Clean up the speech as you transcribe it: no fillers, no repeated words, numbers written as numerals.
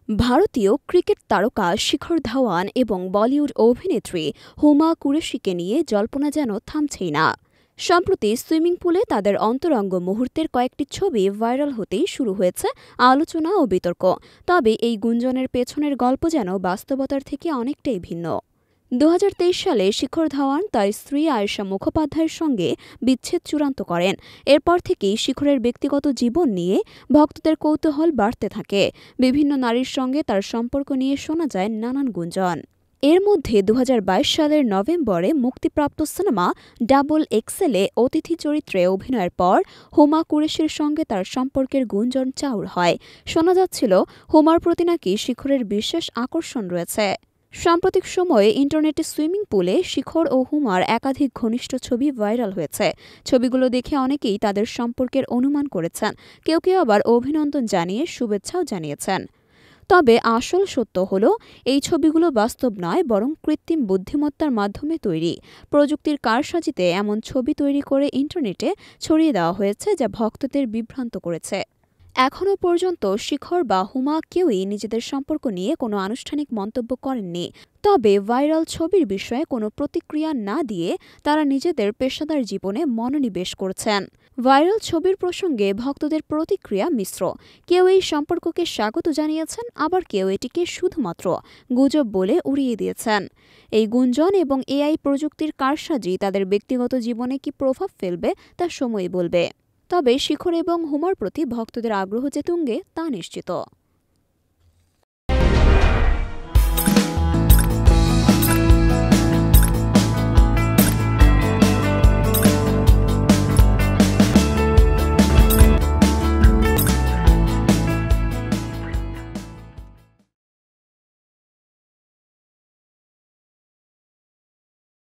ভারতীয় ক্রিকেট তারকা শিখর ধাওয়ান এবং বলিউড অভিনেত্রী হুমা কুরেশিকে নিয়ে জল্পনা যেন থামছেই না। সম্প্রতি সুইমিং পুলে তাদের অন্তরঙ্গ মুহূর্তের কয়েকটি ছবি ভাইরাল হতেই শুরু হয়েছে আলোচনা ও বিতর্ক। তবে এই গুঞ্জনের পেছনের গল্প যেন বাস্তবতার থেকে অনেকটাই ভিন্ন। ২০২৩ সালে শিখর ধাওয়ান তার স্ত্রী আয়েশা মুখোপাধ্যায়ের সঙ্গে বিচ্ছেদ চূড়ান্ত করেন। এরপর থেকেই শিখরের ব্যক্তিগত জীবন নিয়ে ভক্তদের কৌতূহল বাড়তে থাকে। বিভিন্ন নারীর সঙ্গে তার সম্পর্ক নিয়ে শোনা যায় নানান গুঞ্জন। এর মধ্যে ২০২২ সালের নভেম্বরে মুক্তিপ্রাপ্ত সিনেমা ডাবল এক্সেলে অতিথি চরিত্রে অভিনয়ের পর হুমা কুরেশির সঙ্গে তার সম্পর্কের গুঞ্জন চাউর হয়। শোনা যাচ্ছিল হুমার প্রতি নাকি শিখরের বিশেষ আকর্ষণ রয়েছে। সাম্প্রতিক সময়ে ইন্টারনেটে সুইমিং পুলে শিখর ও হুমার একাধিক ঘনিষ্ঠ ছবি ভাইরাল হয়েছে। ছবিগুলো দেখে অনেকেই তাদের সম্পর্কের অনুমান করেছেন, কেউ কেউ আবার অভিনন্দন জানিয়ে শুভেচ্ছাও জানিয়েছেন। তবে আসল সত্য হল, এই ছবিগুলো বাস্তব নয়, বরং কৃত্রিম বুদ্ধিমত্তার মাধ্যমে তৈরি। প্রযুক্তির কারসাজিতে এমন ছবি তৈরি করে ইন্টারনেটে ছড়িয়ে দেওয়া হয়েছে, যা ভক্তদের বিভ্রান্ত করেছে। এখনও পর্যন্ত শিখর বা হুমা কেউই নিজেদের সম্পর্ক নিয়ে কোনো আনুষ্ঠানিক মন্তব্য করেননি। তবে ভাইরাল ছবির বিষয়ে কোনো প্রতিক্রিয়া না দিয়ে তারা নিজেদের পেশাদার জীবনে মনোনিবেশ করছেন। ভাইরাল ছবির প্রসঙ্গে ভক্তদের প্রতিক্রিয়া মিশ্র। কেউ এই সম্পর্ককে স্বাগত জানিয়েছেন, আবার কেউ এটিকে শুধুমাত্র গুজব বলে উড়িয়ে দিয়েছেন। এই গুঞ্জন এবং এআই প্রযুক্তির কারসাজি তাদের ব্যক্তিগত জীবনে কি প্রভাব ফেলবে তা সময়ই বলবে। তবে শিখর এবং হুমার প্রতি ভক্তদের আগ্রহ যে তুঙ্গে তা নিশ্চিত।